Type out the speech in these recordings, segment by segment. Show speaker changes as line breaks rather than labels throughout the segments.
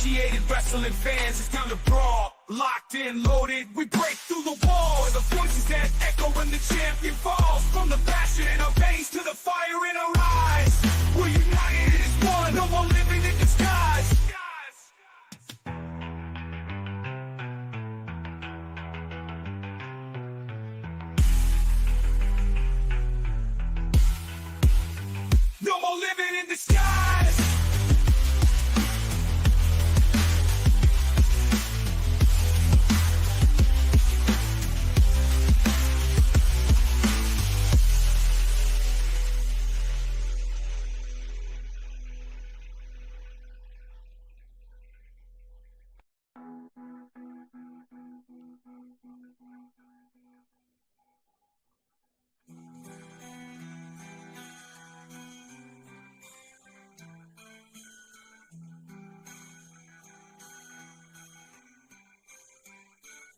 Uninitiated wrestling fans, it's time to brawl. Locked in, loaded, we break through the walls. The voices that echo when the champion falls. From the passion in our veins to the fire in our eyes. We're united as one, no more living in disguise. No more living in disguise.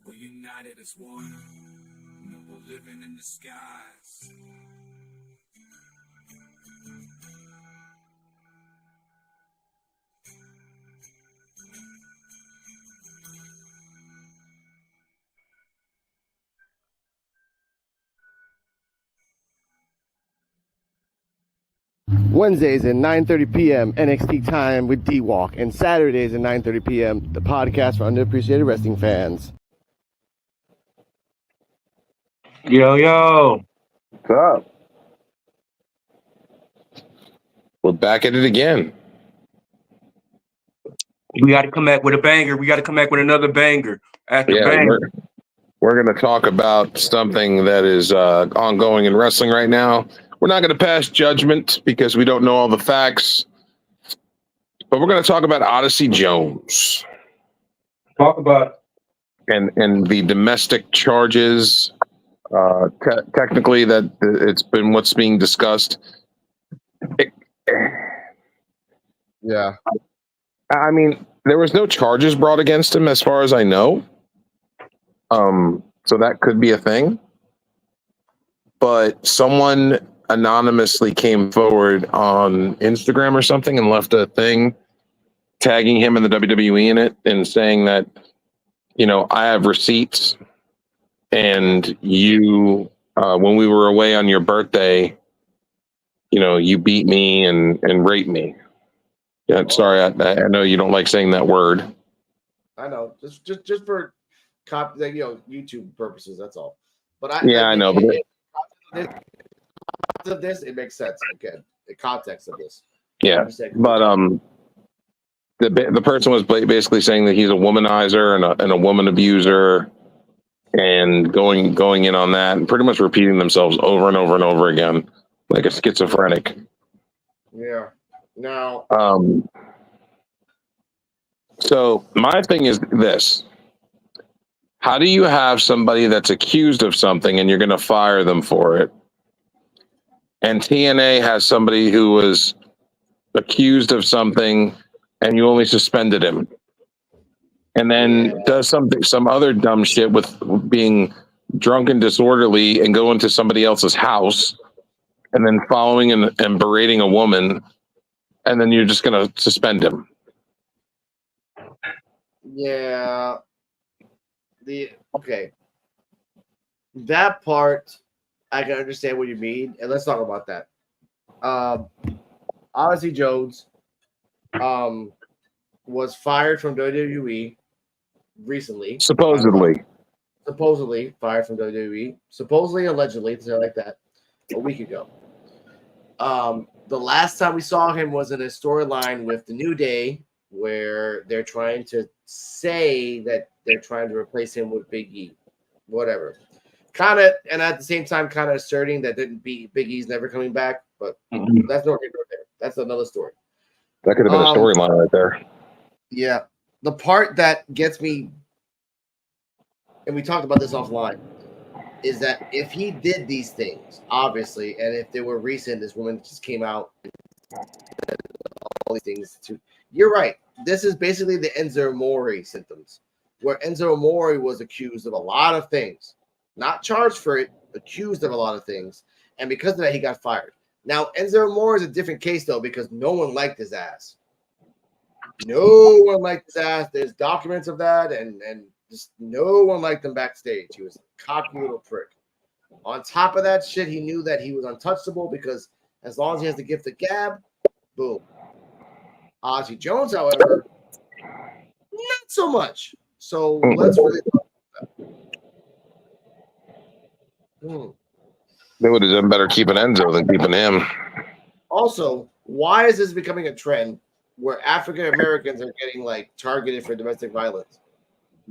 We're united as one, no more living in disguise.
Wednesdays at 9:30 p.m. NXT time with D-Walk, and Saturdays at 9:30 p.m. the podcast for underappreciated wrestling fans.
Yo,
What's up? We're back at it again.
we got to come back with a banger. We got to come back with another banger after banger.
We're going to talk about something that is ongoing in wrestling right now. We're not going to pass judgment because we don't know all the facts, but we're going to talk about Odyssey Jones.
Talk about
and the domestic charges. Technically, that it's been what's being discussed.
Yeah.
I mean, there was no charges brought against him, as far as I know. So that could be a thing. But someone anonymously came forward on Instagram or something and left a thing tagging him and the WWE in it and saying that, you know, I have receipts, and you, when we were away on your birthday, you know, you beat me and raped me. Yeah, sorry, I know you don't like saying that word.
I know, just for YouTube purposes, that's all. But
I know.
Of this, it makes sense. Okay, the context of this.
Yeah, but the person was basically saying that he's a womanizer and a woman abuser, and going in on that and pretty much repeating themselves over and over and over again, like a schizophrenic.
Yeah. Now.
So my thing is this: how do you have somebody that's accused of something and you're going to fire them for it? And TNA has somebody who was accused of something and you only suspended him, and then does some other dumb shit with being drunk and disorderly and go into somebody else's house and then following and berating a woman, and then you're just going to suspend him.
Yeah. That part, I can understand what you mean, and let's talk about that. Odyssey Jones was fired from WWE recently.
Supposedly
fired from WWE. Supposedly, allegedly, something like that, a week ago. The last time we saw him was in a storyline with the New Day, where they're trying to say that they're trying to replace him with Big E, whatever. Kind of, and at the same time, kind of asserting that Big E's never coming back, but that's not there. That's another story.
That could have been a storyline right there.
Yeah, the part that gets me, and we talked about this offline, is that if he did these things, obviously, and if they were recent, this woman just came out and said all these things too. You're right. This is basically the Enzo Amore symptoms, where Enzo Amore was accused of a lot of things, not charged for it, accused of a lot of things, and because of that, he got fired. Now, Enzo Amore is a different case, though, because no one liked his ass. No one liked his ass. There's documents of that, and just no one liked him backstage. He was a cocky little prick. On top of that shit, he knew that he was untouchable because as long as he has the gift of gab, boom. Odyssey Jones, however, not so much. So let's really talk about that.
They would have done better keeping Enzo than keeping him.
Also, why is this becoming a trend where African Americans are getting like targeted for domestic violence?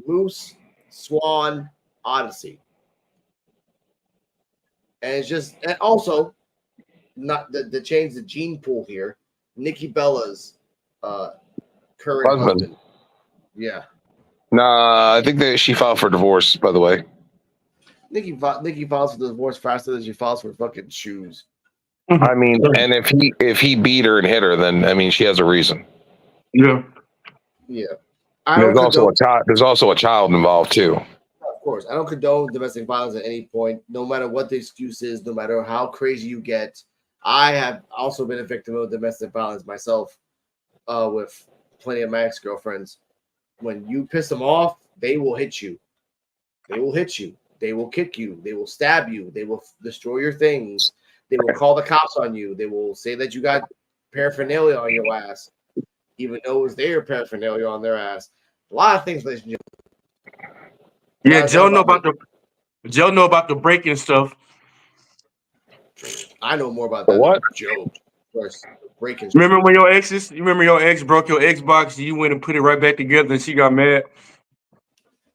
Moose, Swan, Odyssey. And it's just, and also, not the change the gene pool here. Nikki Bella's current husband. Yeah.
Nah, I think that she filed for divorce, by the way.
Nikki files for divorce faster than she files for fucking shoes.
I mean, and if he beat her and hit her, then I mean she has a reason.
Yeah.
Yeah.
There's also a child involved too.
Of course, I don't condone domestic violence at any point, no matter what the excuse is, no matter how crazy you get. I have also been a victim of domestic violence myself, with plenty of my ex-girlfriends. When you piss them off, they will hit you. They will hit you. They will kick you. They will stab you. They will destroy your things. They will call the cops on you. They will say that you got paraphernalia on your ass, even though it was their paraphernalia on their ass. A lot of things, ladies and gentlemen.
Yeah, Joe know about the breaking stuff.
I know more about that
what?
than Joe. First, breaking.
Remember when your exes? You remember your ex broke your Xbox? You went and put it right back together, and she got mad.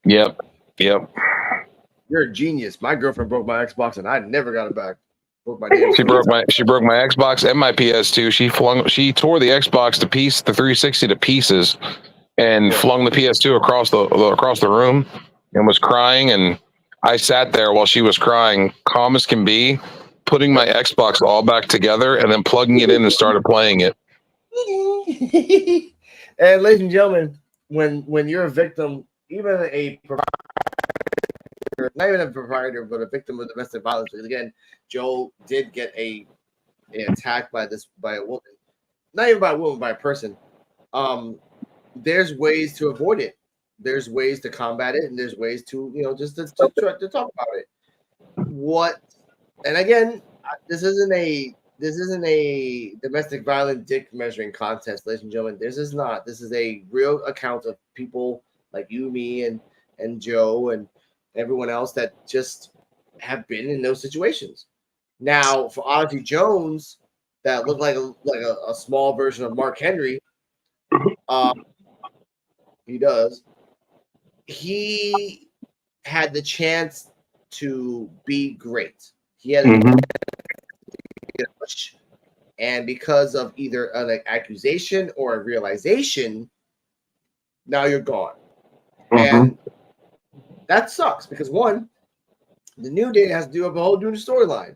Yep.
You're a genius. My girlfriend broke my Xbox, and I never got it back.
She broke my Xbox and my PS2. She tore the Xbox to piece, the 360 to pieces, and flung the PS2 across the room, and was crying. And I sat there while she was crying, calm as can be, putting my Xbox all back together, and then plugging it in and started playing it.
And ladies and gentlemen, when you're a victim, even a provider, not even a provider, but a victim of domestic violence, because again, Joe did get an attack by a woman, not even by a woman, by a person. There's ways to avoid it. There's ways to combat it, and there's ways to just to try to talk about it. And again, this isn't a domestic violence dick measuring contest, ladies and gentlemen. This is not. This is a real account of people like you, me, and Joe, and everyone else that just have been in those situations. Now, for Odyssey Jones, that looked like a small version of Mark Henry, he does. He had the chance to be great. He had and because of either an accusation or a realization, now you're gone. And that sucks because one, the New Day has to do a whole new storyline.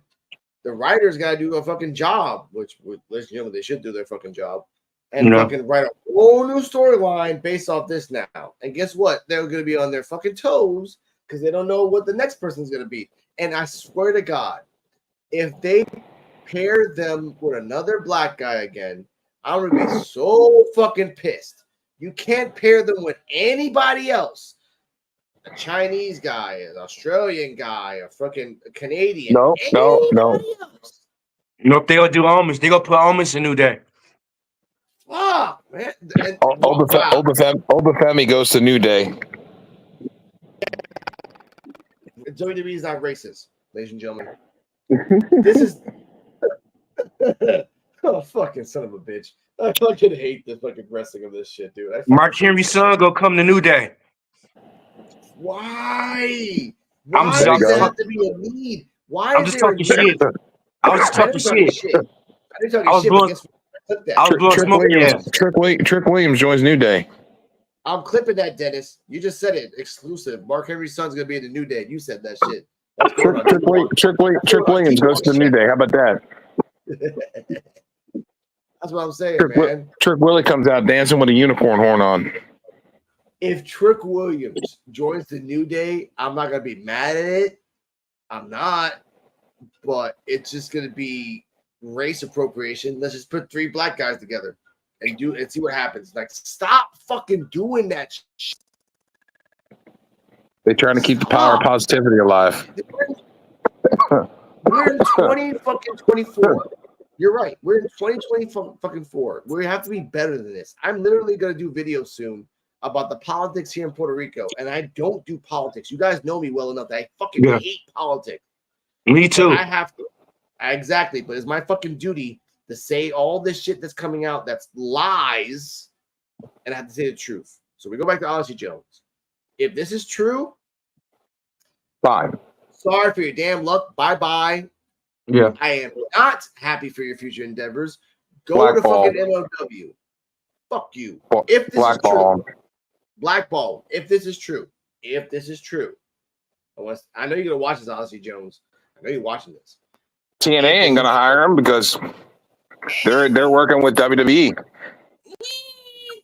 The writers got to do a fucking job, which they should do their fucking job, and fucking write a whole new storyline based off this now. And guess what? They're going to be on their fucking toes because they don't know what the next person's going to be. And I swear to God, if they pair them with another black guy again, I'm going to be so fucking pissed. You can't pair them with anybody else. A Chinese guy, an Australian guy, a fucking Canadian.
No.
Else.
If they'll do homage, they gonna put homage in New Day.
Fuck, man.
Obafemi goes to New Day.
WWE is not racist, ladies and gentlemen. This is oh fucking son of a bitch. I fucking hate the fucking wrestling of this shit, dude.
Mark Henry's son go come to New Day.
Why?
Why
does there have to be a need? Why?
I'm just talking shit. I was just talking shit.
I didn't talk shit.
I was blowing smoke.
Trick Williams joins New Day.
I'm clipping that, Dennis. You just said it. Exclusive. Mark Henry's son's gonna be in the New Day. You said that shit.
Trick Williams goes to the New Day. How about that?
That's what I'm saying, man.
Trick Willie comes out dancing with a unicorn horn on.
If Trick Williams joins the New Day, I'm not gonna be mad at it. I'm not, but it's just gonna be race appropriation. Let's just put 3 black guys together. and see what happens. Like, stop fucking doing that shit.
They're trying to keep the power of positivity alive.
We're in 2024. You're right. We're in 2024. We have to be better than this. I'm literally going to do videos soon about the politics here in Puerto Rico, and I don't do politics. You guys know me well enough that I fucking hate politics.
Me too.
But I have to. Exactly. But it's my fucking duty to say all this shit that's coming out that's lies, and I have to say the truth. So we go back to Odyssey Jones. If this is true,
fine.
Sorry for your damn luck. Bye-bye.
Yeah.
I am not happy for your future endeavors. Go
Blackball.
to fucking MOW. Fuck you. If this is true. Blackball. If this is true. If this is true. I know you're going to watch this, Odyssey Jones. I know you're watching this.
TNA ain't going to hire him because they're working with WWE.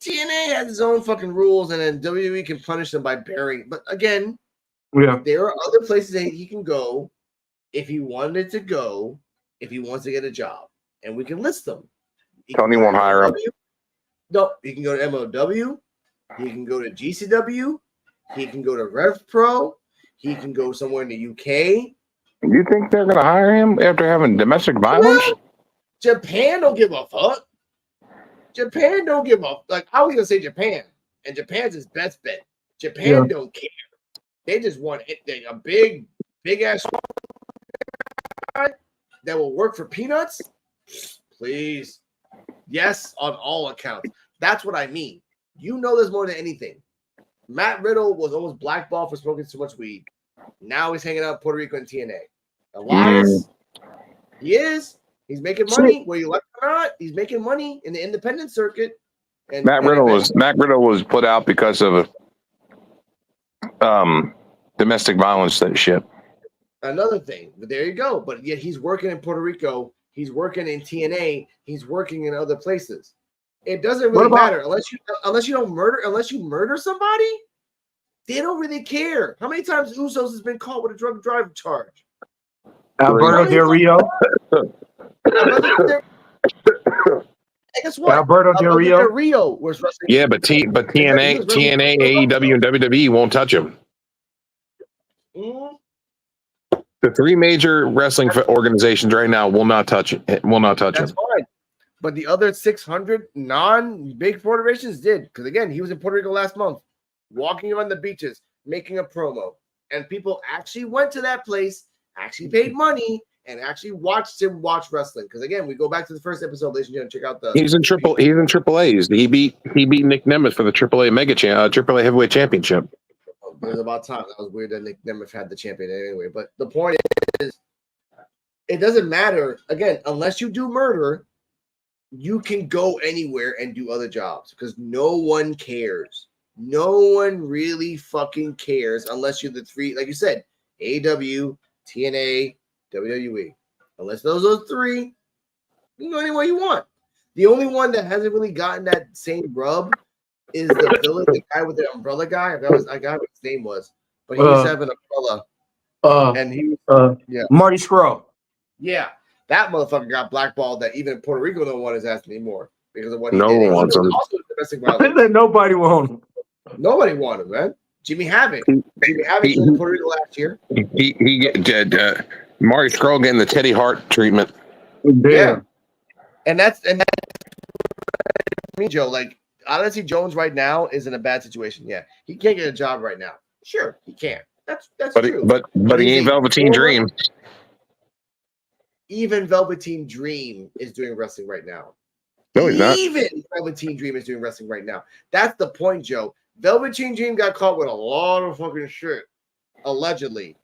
TNA has its own fucking rules, and then WWE can punish them by burying. But again, there are other places that he can go if he wanted to go, if he wants to get a job, and we can list them.
Tony won't hire him.
No, he can go to MOW. He can go to GCW. He can go to Rev Pro. He can go somewhere in the UK.
You think they're going to hire him after having domestic violence?
Well, Japan don't give a fuck. Japan don't give a like. I was gonna say Japan, and Japan's his best bet. Japan don't care. They just want a big ass that will work for peanuts. Please, yes, on all accounts. That's what I mean. You know this more than anything. Matt Riddle was almost blackballed for smoking too much weed. Now he's hanging out in Puerto Rico and TNA. Elias, he is. He's making money, whether you like it or not. He's making money in the independent circuit. And
Matt Riddle was put out because of domestic violence shit.
Another thing, but there you go. But yet he's working in Puerto Rico. He's working in TNA. He's working in other places. It doesn't really matter unless you murder somebody. They don't really care. How many times Usos has been caught with a drunk driving charge?
Alberto Del Rio.
And guess what?
Alberto Del
Rio was wrestling.
Yeah, but TNA, AEW, and WWE won't touch him.
Mm-hmm.
The three major wrestling organizations right now will not touch it. Will not touch him.
That's fine. But the other 600 non-big federations did, because again, he was in Puerto Rico last month, walking around the beaches, making a promo, and people actually went to that place, actually paid money, and actually watched him watch wrestling. Because again, we go back to the first episode, ladies and gentlemen. Check out the.
He's in Triple A's. He beat Nick Nemeth for the AAA Heavyweight Championship.
It was about time. That was weird that Nick Nemeth had the champion anyway. But the point is, it doesn't matter. Again, unless you do murder, you can go anywhere and do other jobs because no one cares. No one really fucking cares unless you're the three, like you said, AEW, TNA, WWE. Unless those are three, you can go anywhere you want. The only one that hasn't really gotten that same rub is the villain, the guy with the umbrella guy. I got what his name was, but he used to have an umbrella. And he
Marty Scurll.
Yeah, that motherfucker got blackballed. That even in Puerto Rico, no one is asking anymore because of what
no
he did.
one wants him.
Nobody wants him.
Nobody wanted him, man. Jimmy Havoc. Jimmy Havoc was in Puerto Rico last year.
He get Marty Scurll getting the Teddy Hart treatment.
Yeah, and that's me, Joe. Like, Odyssey Jones right now is in a bad situation. Yeah, he can't get a job right now. Sure, he can't. That's true.
But he ain't Velveteen Dream.
Even Velveteen Dream is doing wrestling right now.
No, he's not.
Even Velveteen Dream is doing wrestling right now. That's the point, Joe. Velveteen Dream got caught with a lot of fucking shit, allegedly.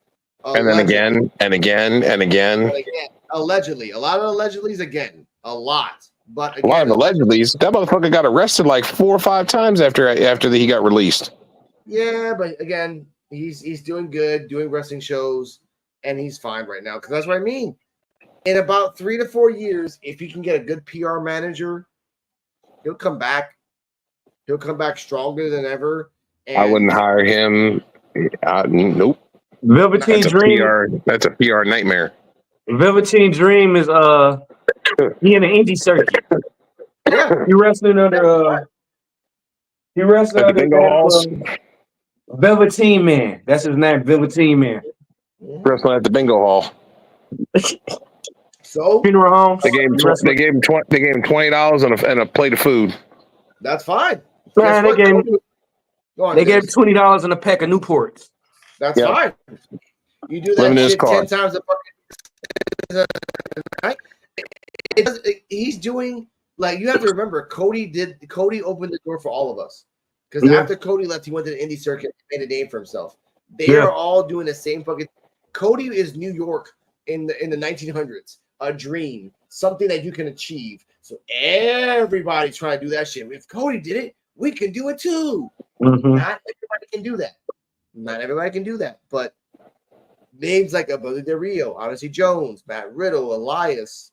And then again, and again, and again.
Allegedly. A lot of allegedlys again. A lot. But again,
a lot of allegedlys. That motherfucker got arrested like 4 or 5 times after he got released.
Yeah, but again, he's doing good, doing wrestling shows, and he's fine right now. Because that's what I mean. In about 3 to 4 years, if he can get a good PR manager, he'll come back. He'll come back stronger than ever. And
I wouldn't hire him. Nope.
Velveteen Dream.
That's a PR nightmare.
Velveteen Dream is he in the indie circuit.
Yeah.
He wrestling under he wrestling
At the
under
bingo halls,
Velveteen Man. That's his name, Velveteen Man.
wrestling at the bingo hall.
So
Funeral homes.
They gave him
He wrestling.
they gave him $20 and a plate of food.
that's fine.
Man,
Guess what? Go on,
they gave him
James.
$20 and a pack of Newports.
That's
Yeah.
fine. You do
Living
that
in his
shit
car.
10 times a fucking right? He's doing like you have to remember Cody opened the door for all of us. Because
Yeah.
after Cody left, he went to the indie circuit and made a name for himself. They
Yeah.
are all doing the same fucking Cody is New York in the 1900s. A dream, something that you can achieve. So everybody's trying to do that shit. If Cody did it, we can do it too.
Mhm.
Not everybody can do that. Not everybody can do that. But names like Abel Del Rio, Odyssey Jones, Matt Riddle, Elias,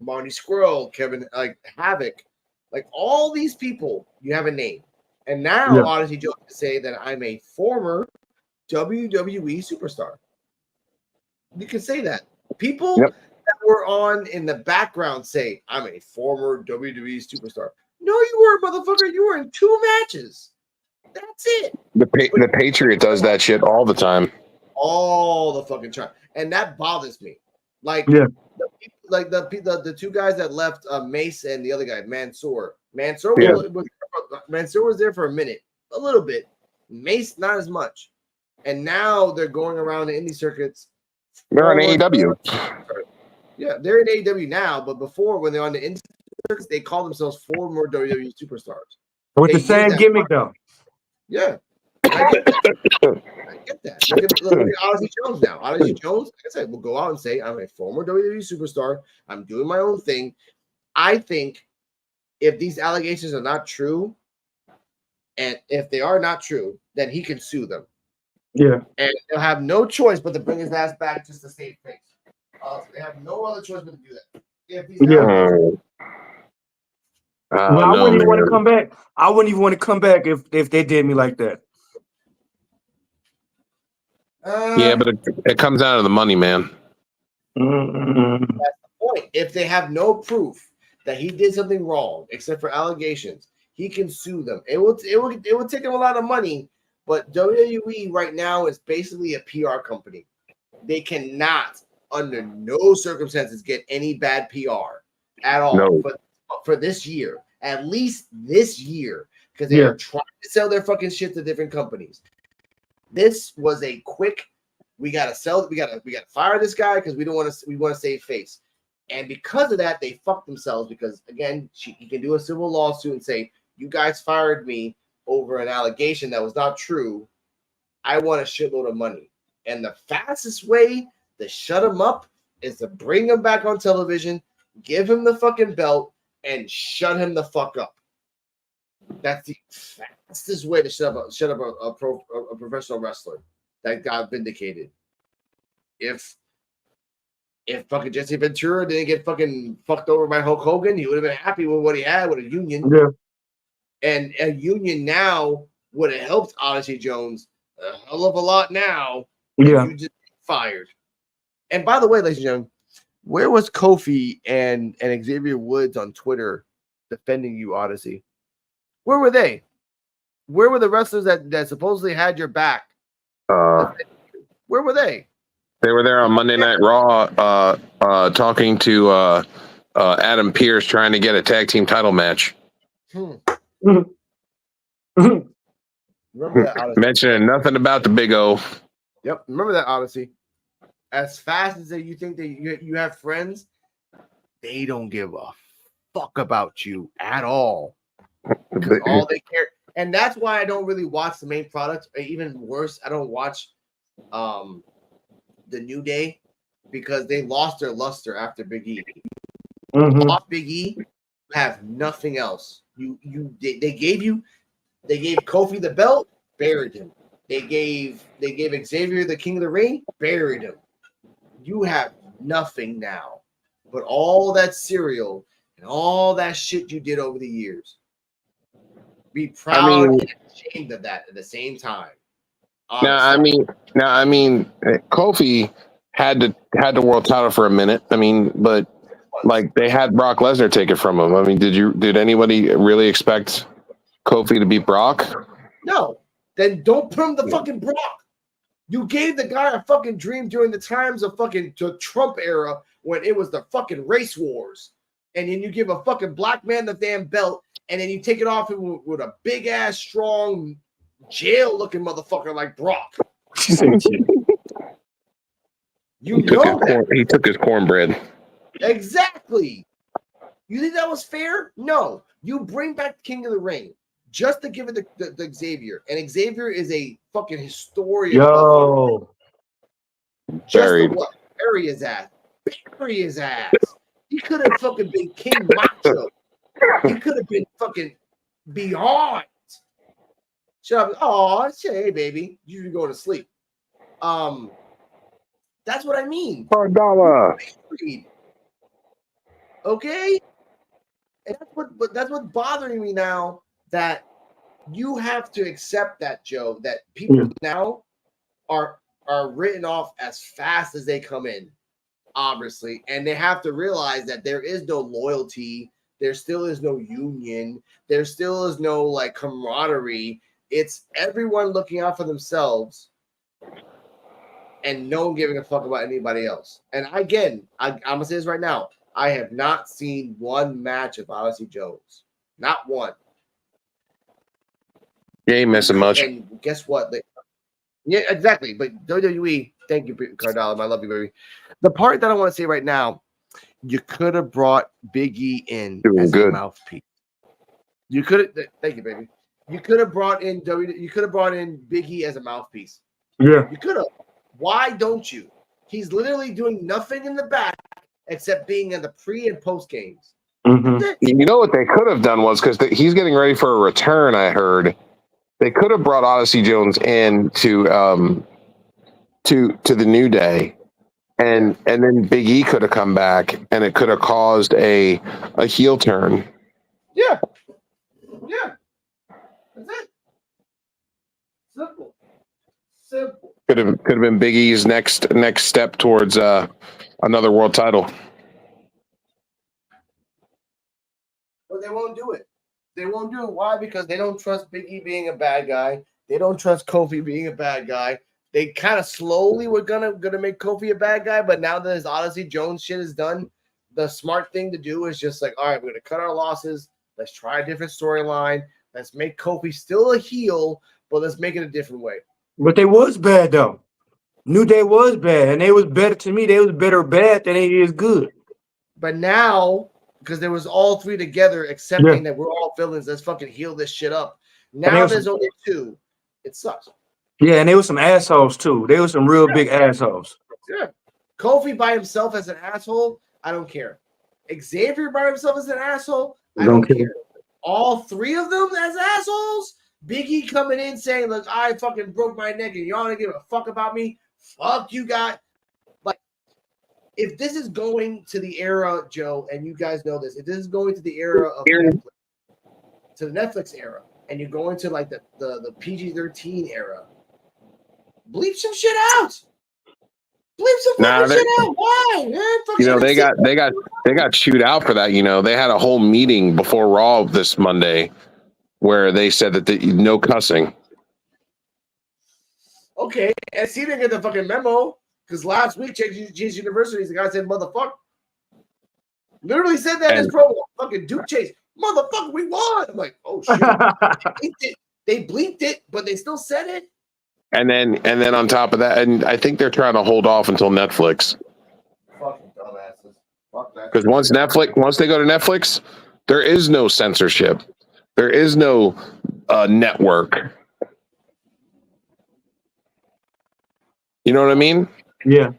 Marty Squirrel, Kevin, like Havoc, like all these people, you have a name. And now
Yeah.
Odyssey Jones can say that I'm a former WWE superstar. You can say that. People
Yep.
that were on in the background say, I'm a former WWE superstar. No, you weren't, motherfucker. You were in 2 matches. That's it.
The Patriot does that shit all the time.
All the fucking time. And that bothers me. Like,
Yeah.
the 2 guys that left, Mace and the other guy, Mansoor. Mansoor
Yeah.
was there for a minute, a little bit. Mace, not as much. And now they're going around the indie circuits.
They're on AEW.
Yeah, they're in AEW now, but before when they're on the indie circuits, they call themselves former WWE superstars.
With
They
the
use
same
that
gimmick though.
Yeah, I get that. I get that. Look at Odyssey Jones now. Odyssey Jones, like I said, will go out and say, I'm a former WWE superstar. I'm doing my own thing. I think if these allegations are not true, and if they are not true, then he can sue them.
Yeah.
And they'll have no choice but to bring his ass back just to save face. They have no other choice but to do that. If these allegations,
I wouldn't even want to come back. I wouldn't even want to come back if they did me like that.
Yeah, but it comes down to the money, man.
Mm-hmm.
That's the point. If they have no proof that he did something wrong, except for allegations, he can sue them. It will take him a lot of money, but WWE right now is basically a PR company. They cannot, under no circumstances, get any bad PR at all.
No.
For this year, at least this year, because they are trying to sell their fucking shit to different companies. This was a quick. We gotta fire this guy because we want to save face, and because of that, they fucked themselves because again, he can do a civil lawsuit and say you guys fired me over an allegation that was not true. I want a shitload of money, and the fastest way to shut him up is to bring him back on television, give him the fucking belt, and shut him the fuck up. That's the fastest way to shut up a professional wrestler that got vindicated. If fucking Jesse Ventura didn't get fucking fucked over by Hulk Hogan, he would have been happy with what he had with a union.
Yeah.
And a union now would have helped Odyssey Jones a hell of a lot now.
Yeah.
You just fired. And by the way, ladies and gentlemen, where was Kofi and Xavier Woods on Twitter defending you, Odyssey? Where were they? Where were the wrestlers that supposedly had your back? Where were they?
They were there on Monday Night Raw, talking to Adam Pearce, trying to get a tag team title match.
Remember that, Odyssey?
Mentioning nothing about the Big O.
Yep, remember that, Odyssey. As fast as you think that you have friends, they don't give a fuck about you at all. Because all they care, and that's why I don't really watch the main product. Or even worse, I don't watch the New Day because they lost their luster after Big E.
Mm-hmm.
Off Big E, you have nothing else. They gave Kofi the belt, buried him. They gave Xavier the King of the Ring, buried him. You have nothing now, but all that cereal and all that shit you did over the years. Be proud and ashamed of that at the same time.
Now, Kofi had the world title for a minute. But like they had Brock Lesnar take it from him. I mean, did anybody really expect Kofi to beat Brock?
No. Then don't put him the fucking Brock. You gave the guy a fucking dream during the times of fucking the Trump era when it was the fucking race wars. And then you give a fucking black man the damn belt, and then you take it off with a big ass, strong, jail looking motherfucker like Brock. You know that.
He took his cornbread.
Exactly. You think that was fair? No. You bring back King of the Ring just to give it the Xavier. And Xavier is a fucking historian.
Yo.
Just what? Bury his ass. Bury his ass. He could have fucking been King Macho. He could have been fucking beyond. Shut up. Oh, hey, baby. You should go to sleep. That's what I mean.
$1.
Okay? And that's what's bothering me now, that you have to accept that, Joe, that people now are written off as fast as they come in, obviously, and they have to realize that there is no loyalty, there still is no union, there still is no like camaraderie. It's everyone looking out for themselves and no one giving a fuck about anybody else. And again, I'm gonna say this right now, I have not seen one match of Odyssey Jones, not one.
You ain't missing much.
And guess what? Yeah, exactly. But WWE, thank you, Cardallo. I love you, baby. The part that I want to say right now, you could have brought Big E in as a mouthpiece. You could have. Thank you, baby. You could have brought in You could have brought in Big E as a mouthpiece.
Yeah,
you could have. Why don't you? He's literally doing nothing in the back except being in the pre and post games.
Mm-hmm.
You know what they could have done was, because he's getting ready for a return, I heard. They could have brought Odyssey Jones in to the New Day, and then Big E could have come back, and it could have caused a heel turn.
Yeah. That's it. Simple.
Could have been Big E's next step towards another world title.
But they won't do it. They won't do it. Why? Because they don't trust Big E being a bad guy. They don't trust Kofi being a bad guy. They kind of slowly were gonna make Kofi a bad guy, but now that his Odyssey Jones shit is done, the smart thing to do is just like, all right, we're gonna cut our losses. Let's try a different storyline. Let's make Kofi still a heel, but let's make it a different way.
But they was bad though. New Day was bad, and they was better to me. They was better bad than they is good.
But now, because there was all three together accepting that we're all villains, let's fucking heal this shit up. Now there's only two. It sucks.
Yeah, and they were some assholes too. They were some real big assholes.
Yeah. Kofi by himself as an asshole, I don't care. Xavier by himself as an asshole, I don't care. All three of them as assholes, Big E coming in saying, look, I fucking broke my neck and y'all don't give a fuck about me. Fuck you guys. Like, if this is going to the era, Joe, and you guys know this, if this is going to the era of Netflix, to the Netflix era, and you're going to like the PG-13 era, bleep some shit out. Bleep some fucking shit out. Why? Man,
they got chewed out for that. You know, they had a whole meeting before Raw this Monday where they said that no cussing.
Okay, and see, they get the fucking memo because last week, Change Universities, the guy said, "Motherfucker," literally said that in his promo. Fucking Duke Chase, motherfucker, we won. I'm like, oh shit. They bleeped it, but they still said it.
And then on top of that, and I think they're trying to hold off until Netflix.
Fucking dumbasses. Fuck that.
Because once they go to Netflix, there is no censorship. There is no network. You know what I mean?
Yeah.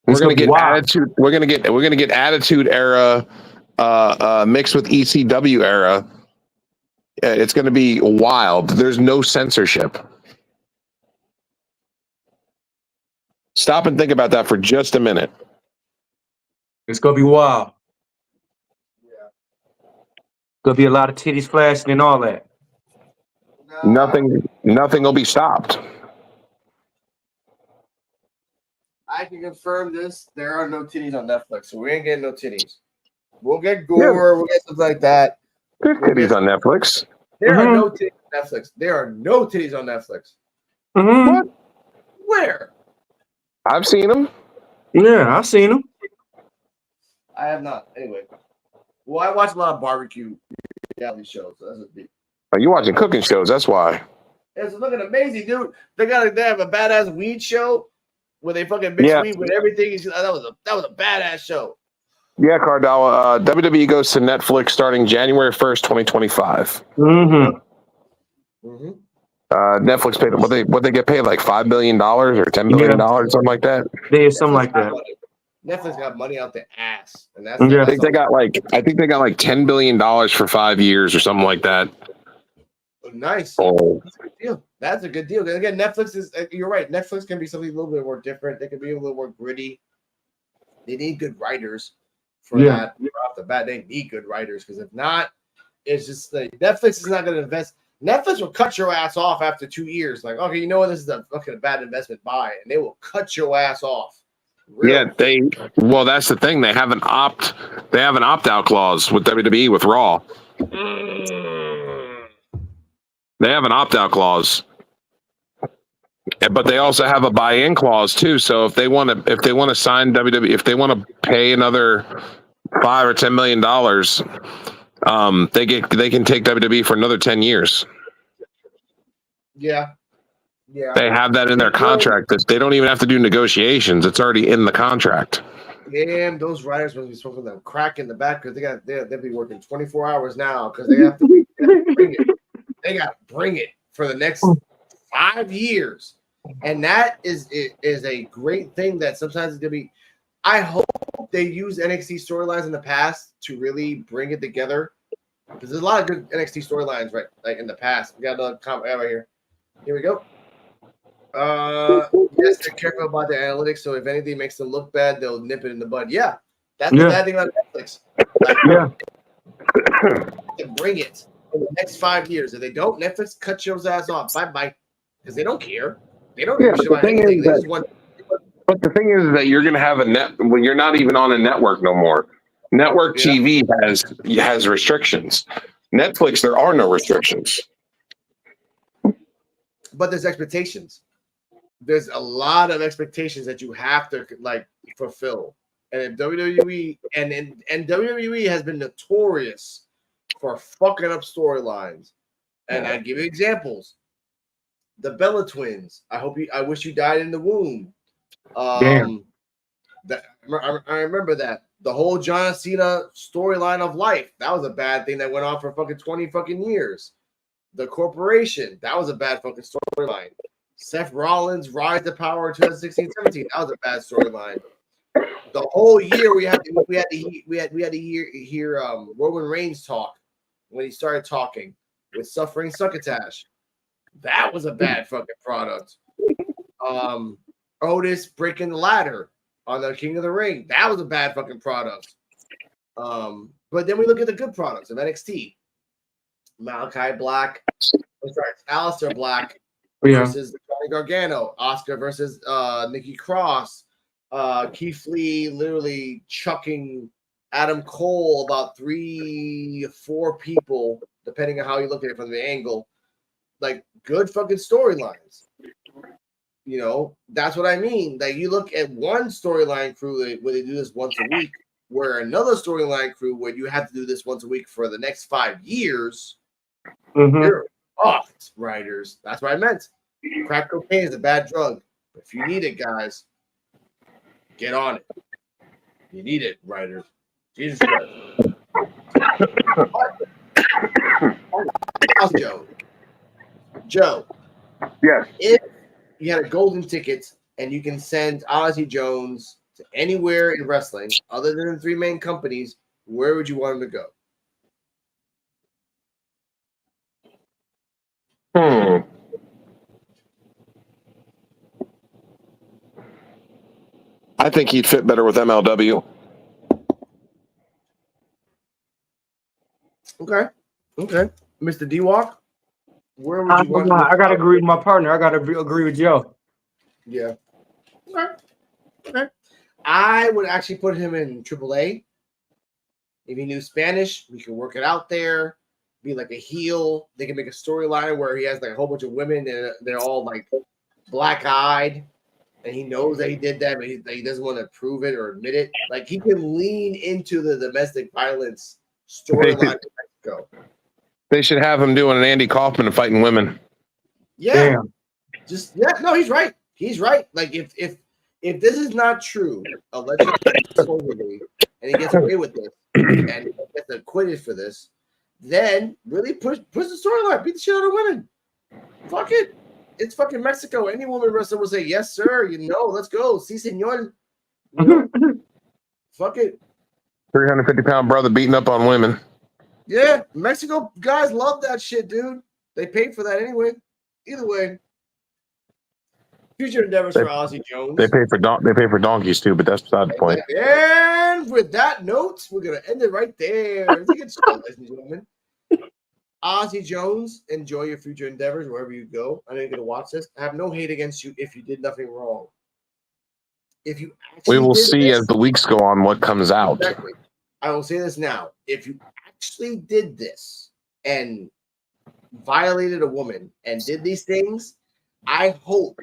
We're gonna get attitude. We're gonna get Attitude Era mixed with ECW era. It's going to be wild. There's no censorship. Stop and think about that for just a minute.
It's going to be wild.
Yeah.
Going to be a lot of titties flashing and all that.
Nothing will be stopped.
I can confirm this. There are no titties on Netflix, so we ain't getting no titties. We'll get gore. We'll get stuff like that.
There's titties on Netflix.
There are no titties on Netflix. There are no titties on Netflix.
What?
Where?
I've seen them.
Yeah, I've seen them.
I have not. Anyway. Well, I watch a lot of barbecue reality shows. So that's a big.
Oh, you watching cooking shows? That's why.
It's looking amazing, dude. They have a badass weed show where they fucking mix weed with everything. That was a badass show.
Yeah, Cardell. WWE goes to Netflix starting January 1st, 2025. Netflix paid what they get paid like $5 billion or $10 billion, something like that.
They something like that.
Netflix got money out their ass, and that's
I think they got like $10 billion for 5 years or something like that.
Nice.
Oh.
That's a good deal. That's a good deal. And again, Netflix is. You're right. Netflix can be something a little bit more different. They can be a little more gritty. They need good writers for that. Right off the bat, they need good writers because if not, it's just like Netflix is not going to invest. Netflix will cut your ass off after 2 years. Like, okay, you know what? This is a fucking bad investment. Buy it, and they will cut your ass off.
Yeah, well, that's the thing. They have an opt-out clause with WWE with Raw. They have an opt-out clause, but they also have a buy-in clause too. So if they want to sign WWE, if they want to pay another $5 or $10 million, they can take WWE for another 10 years.
Yeah.
They have that in their contract. That they don't even have to do negotiations. It's already in the contract.
Damn, those writers must be smoking them crack in the back because they'll be working 24 hours now because they have to bring it. They got to bring it for the next 5 years, and that is a great thing. That sometimes it's gonna be. I hope they use NXT storylines in the past to really bring it together because there's a lot of good NXT storylines right like in the past. We got another comment right here. Here we go. Yes, they're careful about their analytics, so if anything makes them look bad, they'll nip it in the bud. Yeah, that's the bad thing about Netflix. To bring it in the next 5 years. If they don't, Netflix cut your ass off. Bye, because they don't care. They don't give a shit about anything.
But the thing is that you're going to have when you're not even on a network no more. Network TV has restrictions. Netflix, there are no restrictions.
But there's expectations. There's a lot of expectations that you have to like fulfill. And if WWE and WWE has been notorious for fucking up storylines. And I give you examples. The Bella twins. I wish you died in the womb. I remember that. The whole John Cena storyline of life. That was a bad thing that went on for fucking 20 fucking years. The Corporation. That was a bad fucking storyline. Seth Rollins' rise to power 2016-17. That was a bad storyline. The whole year we had to hear Roman Reigns talk when he started talking with Suffering Succotash. That was a bad fucking product. Otis breaking the ladder on the King of the Ring. That was a bad fucking product. But then we look at the good products of NXT. Malachi Black, Aleister Black versus Johnny Gargano, Oscar versus Nikki Cross, Keith Lee literally chucking Adam Cole about 3-4 people, depending on how you look at it from the angle. Like good fucking storylines. You know, that's what I mean. Like you look at one storyline crew where they do this once a week, where another storyline crew where you have to do this once a week for the next 5 years. You're off, writers. That's what I meant. Crack cocaine is a bad drug. But if you need it, guys, get on it. You need it, writers. Jesus Christ. Joe.
Yes.
If you had a golden ticket and you can send Odyssey Jones to anywhere in wrestling other than the 3 main companies, where would you want him to go?
I think he'd fit better with MLW.
Okay. Mr. D-Walk, where would you want him to go?
I got to agree with my partner. I got to agree with Joe.
Yeah. Okay. Okay. I would actually put him in AAA. If he knew Spanish, we could work it out there. Be like a heel. They can make a storyline where he has like a whole bunch of women and they're all like black-eyed, and he knows that he did that, but he doesn't want to prove it or admit it. Like he can lean into the domestic violence storyline in Mexico.
They should have him doing an Andy Kaufman and fighting women.
Yeah,
Damn.
no, he's right. He's right. Like if this is not true, allegedly, supposedly, and he gets away with this and gets acquitted for this, then really push the storyline, beat the shit out of women. Fuck it. It's fucking Mexico. Any woman wrestler will say, yes, sir. You know, let's go. Si, senor. You know? Fuck it.
350-pound brother beating up on women.
Yeah, Mexico guys love that shit, dude. They paid for that anyway. Either way. Future endeavors for Ozzy Jones.
They pay for donkeys too, but that's beside the point.
And with that note, we're gonna end it right there. It's a good show, ladies and gentlemen. Ozzy Jones, enjoy your future endeavors wherever you go. I know you're gonna watch this. I have no hate against you if you did nothing wrong. If you actually
We will
did
see
this,
as the weeks go on what comes out.
exactly. I will say this now. If you actually did this and violated a woman and did these things, I hope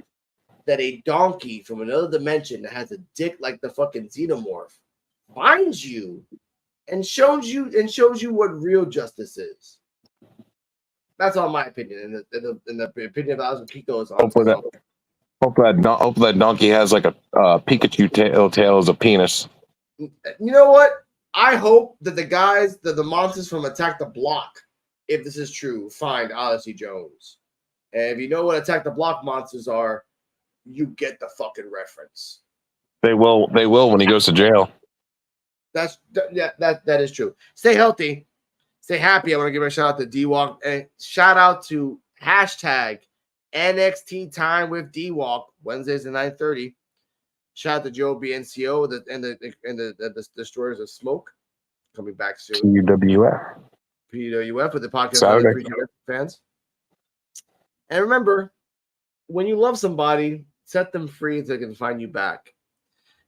that a donkey from another dimension that has a dick like the fucking xenomorph finds you and shows you what real justice is. That's all my opinion. In the opinion of Ozzy Pico is
Hopefully that donkey has like a Pikachu tail as a penis.
You know what? I hope that the monsters from Attack the Block, if this is true, find Odyssey Jones. And if you know what Attack the Block monsters are, you get the fucking reference.
They will when he goes to jail.
That is true. Stay healthy. Stay happy. I want to give a shout out to D-Walk and shout out to hashtag NXT Time with D-Walk Wednesdays at 9:30. Shout out to Joe BNCO and the Destroyers of Smoke coming back soon.
P.U.W.F.
P.U.W.F. with the podcast
Saturday.
fans. And remember, when you love somebody, set them free so they can find you back.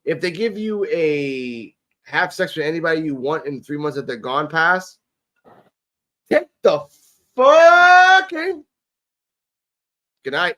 If they give you a have sex with anybody you want in 3 months that they're gone past, take the fucking good night.